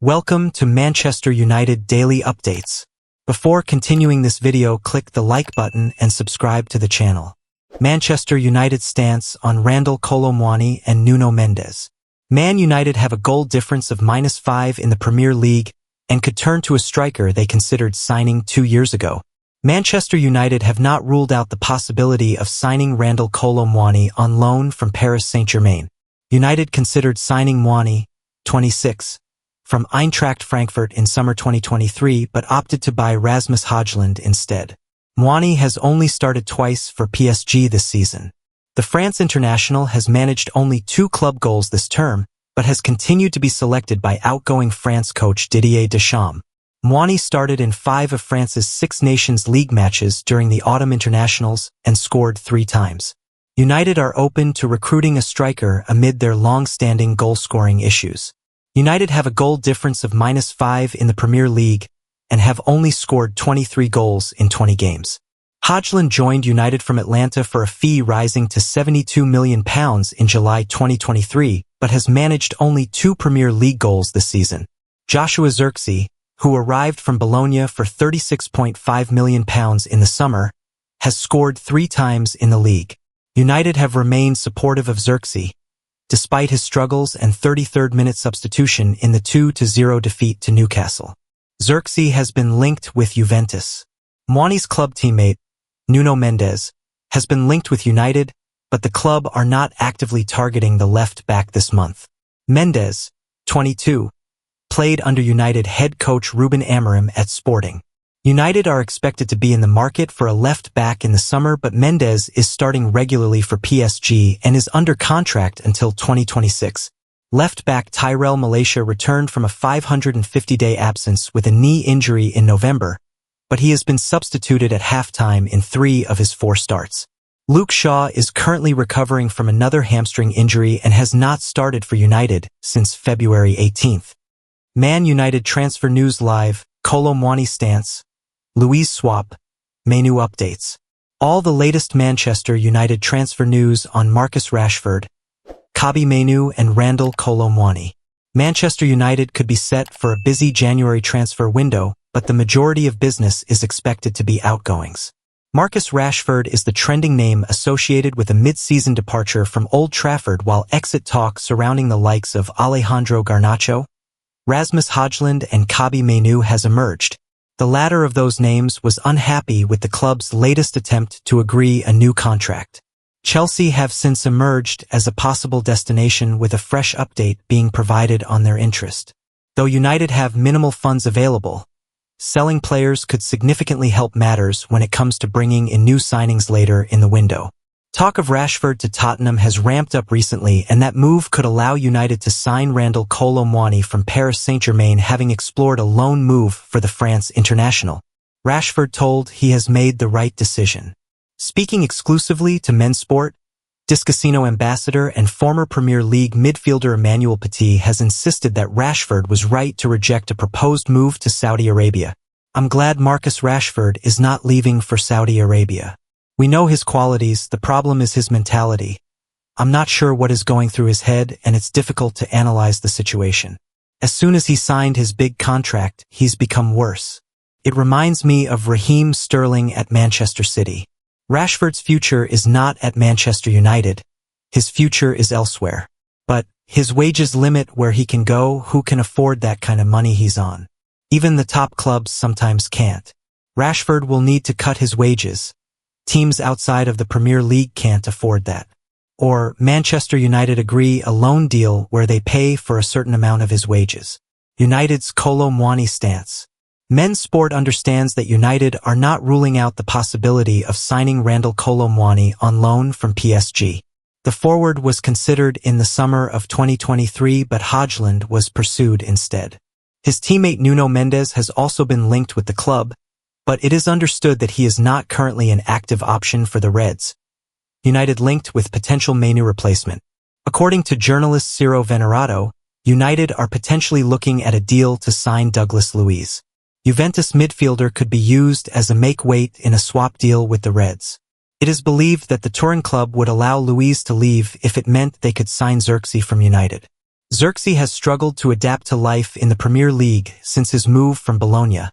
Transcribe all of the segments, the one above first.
Welcome to Manchester United Daily Updates. Before continuing this video, click the like button and subscribe to the channel. Manchester United stance on Randal, Kolo, Muani and Nuno Mendes. Man United have a goal difference of -5 in the Premier League and could turn to a striker they considered signing 2 years ago. Manchester United have not ruled out the possibility of signing Randal, Kolo, Muani on loan from Paris Saint-Germain. United considered signing Muani, 26, from Eintracht Frankfurt in summer 2023 but opted to buy Rasmus Højlund instead. Muani has only started twice for PSG this season. The France international has managed only 2 club goals this term, but has continued to be selected by outgoing France coach Didier Deschamps. Muani started in 5 of France's 6 Nations League matches during the autumn internationals and scored 3 times. United are open to recruiting a striker amid their long-standing goal-scoring issues. United have a goal difference of -5 in the Premier League and have only scored 23 goals in 20 games. Højlund joined United from Atlanta for a fee rising to £72 million in July 2023, but has managed only 2 Premier League goals this season. Joshua Zirkzee, who arrived from Bologna for £36.5 million in the summer, has scored 3 times in the league. United have remained supportive of Zirkzee, despite his struggles and 33rd-minute substitution in the 2-0 defeat to Newcastle. Zirkzee has been linked with Juventus. Muani's club teammate, Nuno Mendes, has been linked with United, but the club are not actively targeting the left-back this month. Mendes, 22, played under United head coach Ruben Amorim at Sporting. United are expected to be in the market for a left-back in the summer, but Mendes is starting regularly for PSG and is under contract until 2026. Left-back Tyrell Malacia returned from a 550-day absence with a knee injury in November, but he has been substituted at halftime in 3 of his 4 starts. Luke Shaw is currently recovering from another hamstring injury and has not started for United since February 18th. Man United transfer news live, Kolo Muani stance, Luiz swap, Mainoo updates. All the latest Manchester United transfer news on Marcus Rashford, Kobbie Mainoo and Randal, Kolo Muani. Manchester United could be set for a busy January transfer window, but the majority of business is expected to be outgoings. Marcus Rashford is the trending name associated with a mid-season departure from Old Trafford, while exit talk surrounding the likes of Alejandro Garnacho, Rasmus Højlund and Kobbie Mainoo has emerged. The latter of those names was unhappy with the club's latest attempt to agree a new contract. Chelsea have since emerged as a possible destination, with a fresh update being provided on their interest. Though United have minimal funds available, selling players could significantly help matters when it comes to bringing in new signings later in the window. Talk of Rashford to Tottenham has ramped up recently, and that move could allow United to sign Randal, Kolo Muani from Paris Saint-Germain, having explored a loan move for the France international. Rashford told he has made the right decision. Speaking exclusively to Men's Sport, Discasino ambassador and former Premier League midfielder Emmanuel Petit has insisted that Rashford was right to reject a proposed move to Saudi Arabia. "I'm glad Marcus Rashford is not leaving for Saudi Arabia. We know his qualities, the problem is his mentality. I'm not sure what is going through his head, and it's difficult to analyze the situation. As soon as he signed his big contract, he's become worse. It reminds me of Raheem Sterling at Manchester City. Rashford's future is not at Manchester United. His future is elsewhere. But his wages limit where he can go. Who can afford that kind of money he's on? Even the top clubs sometimes can't. Rashford will need to cut his wages. Teams outside of the Premier League can't afford that. Or Manchester United agree a loan deal where they pay for a certain amount of his wages." United's Kolo Muani stance. Men's Sport understands that United are not ruling out the possibility of signing Randal, Kolo Muani on loan from PSG. The forward was considered in the summer of 2023, but Højlund was pursued instead. His teammate Nuno Mendes has also been linked with the club, but it is understood that he is not currently an active option for the Reds. United linked with potential Mainoo replacement. According to journalist Ciro Venerato, United are potentially looking at a deal to sign Douglas Luiz. Juventus midfielder could be used as a make-weight in a swap deal with the Reds. It is believed that the touring club would allow Luiz to leave if it meant they could sign Zirkzee from United. Xerxes has struggled to adapt to life in the Premier League since his move from Bologna.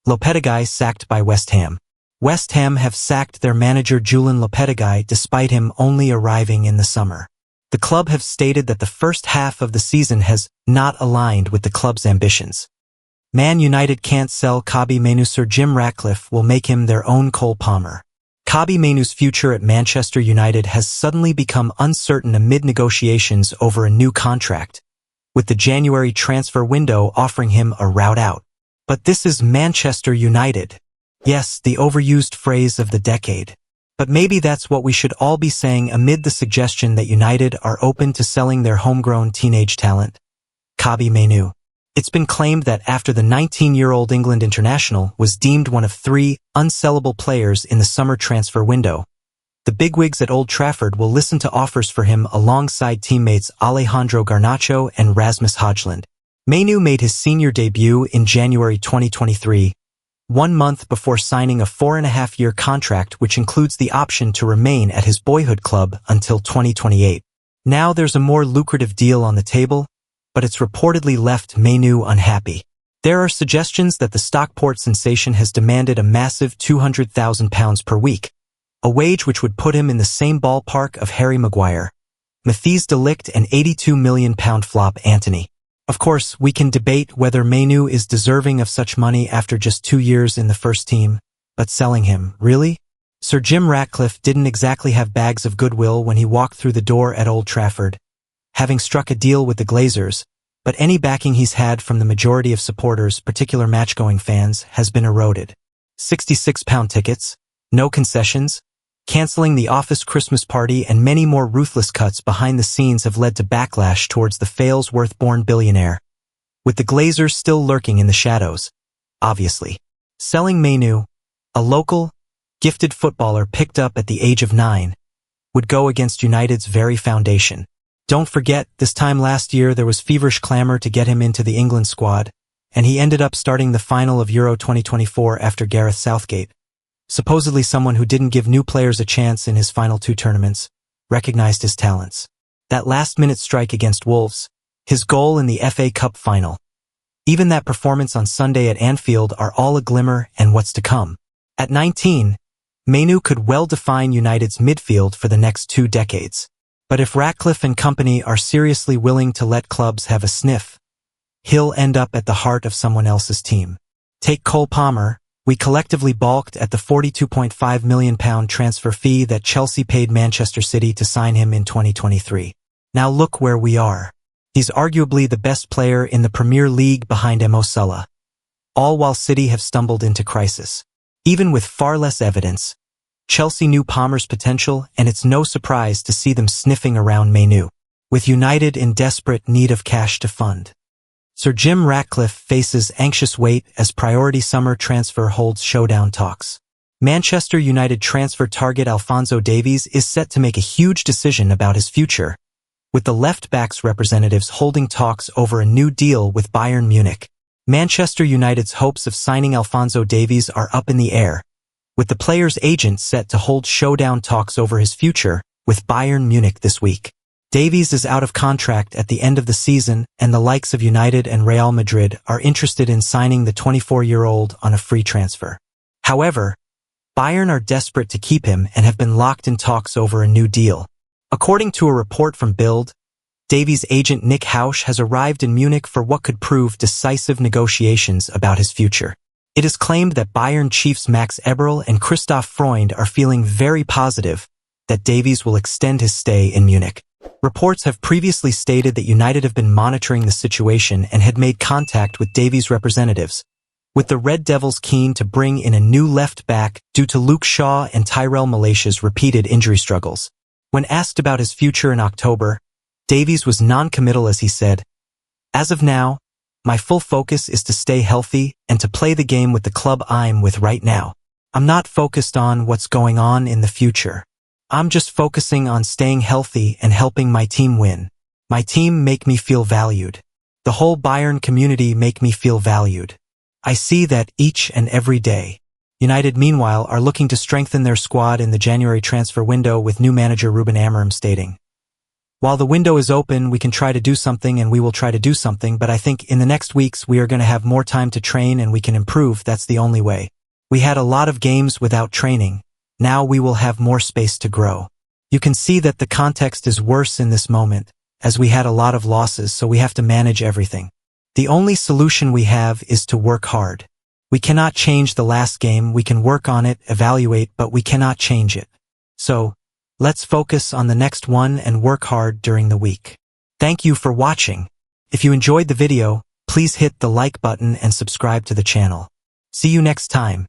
Lopetegui sacked by West Ham. West Ham have sacked their manager Julian Lopetegui despite him only arriving in the summer. The club have stated that the first half of the season has not aligned with the club's ambitions. Man United can't sell Kobbie Mainoo. Sir Jim Ratcliffe will make him their own Cole Palmer. Kobbie Mainoo's future at Manchester United has suddenly become uncertain amid negotiations over a new contract, with the January transfer window offering him a route out. But this is Manchester United. Yes, the overused phrase of the decade. But maybe that's what we should all be saying amid the suggestion that United are open to selling their homegrown teenage talent, Kobbie Mainoo. It's been claimed that after the 19-year-old England international was deemed one of 3 unsellable players in the summer transfer window, the bigwigs at Old Trafford will listen to offers for him alongside teammates Alejandro Garnacho and Rasmus Højlund. Mainoo made his senior debut in January 2023, 1 month before signing a 4.5-year contract which includes the option to remain at his boyhood club until 2028. Now there's a more lucrative deal on the table, but it's reportedly left Mainoo unhappy. There are suggestions that the Stockport sensation has demanded a massive £200,000 per week, a wage which would put him in the same ballpark of Harry Maguire, Matthijs de Ligt and £82 million flop Antony. Of course, we can debate whether Mainoo is deserving of such money after just 2 years in the first team, but selling him, really? Sir Jim Ratcliffe didn't exactly have bags of goodwill when he walked through the door at Old Trafford, having struck a deal with the Glazers, but any backing he's had from the majority of supporters, particular match-going fans, has been eroded. £66 tickets, no concessions, cancelling the office Christmas party and many more ruthless cuts behind the scenes have led to backlash towards the Failsworth-born billionaire, with the Glazers still lurking in the shadows, obviously. Selling Mainoo, a local, gifted footballer picked up at the age of 9, would go against United's very foundation. Don't forget, this time last year there was feverish clamor to get him into the England squad, and he ended up starting the final of Euro 2024 after Gareth Southgate, supposedly someone who didn't give new players a chance in his final 2 tournaments, recognized his talents. That last-minute strike against Wolves, his goal in the FA Cup final, even that performance on Sunday at Anfield are all a glimmer and what's to come. At 19, Mainoo could well define United's midfield for the next 2 decades. But if Ratcliffe and company are seriously willing to let clubs have a sniff, he'll end up at the heart of someone else's team. Take Cole Palmer. We collectively balked at the £42.5 million transfer fee that Chelsea paid Manchester City to sign him in 2023. Now look where we are. He's arguably the best player in the Premier League behind Mo Salah, all while City have stumbled into crisis. Even with far less evidence, Chelsea knew Palmer's potential, and it's no surprise to see them sniffing around Mainoo, with United in desperate need of cash to fund. Sir Jim Ratcliffe faces anxious wait as priority summer transfer holds showdown talks. Manchester United transfer target Alphonso Davies is set to make a huge decision about his future, with the left-back's representatives holding talks over a new deal with Bayern Munich. Manchester United's hopes of signing Alphonso Davies are up in the air, with the player's agent set to hold showdown talks over his future with Bayern Munich this week. Davies is out of contract at the end of the season, and the likes of United and Real Madrid are interested in signing the 24-year-old on a free transfer. However, Bayern are desperate to keep him and have been locked in talks over a new deal. According to a report from Bild, Davies' agent Nick Hausch has arrived in Munich for what could prove decisive negotiations about his future. It is claimed that Bayern chiefs Max Eberl and Christoph Freund are feeling very positive that Davies will extend his stay in Munich. Reports have previously stated that United have been monitoring the situation and had made contact with Davies' representatives, with the Red Devils keen to bring in a new left-back due to Luke Shaw and Tyrell Malacia's repeated injury struggles. When asked about his future in October, Davies was non-committal as he said, "As of now, my full focus is to stay healthy and to play the game with the club I'm with right now. I'm not focused on what's going on in the future. I'm just focusing on staying healthy and helping my team win. My team make me feel valued. The whole Bayern community make me feel valued. I see that each and every day." United, meanwhile, are looking to strengthen their squad in the January transfer window with new manager Ruben Amorim stating, While the window is open, we can try to do something and we will try to do something, but I think in the next weeks we are going to have more time to train and we can improve. That's the only way. We had a lot of games without training. Now we will have more space to grow. You can see that the context is worse in this moment, as we had a lot of losses, so we have to manage everything. The only solution we have is to work hard. We cannot change the last game, we can work on it, evaluate, but we cannot change it. So, let's focus on the next one and work hard during the week. Thank you for watching. If you enjoyed the video, please hit the like button and subscribe to the channel. See you next time.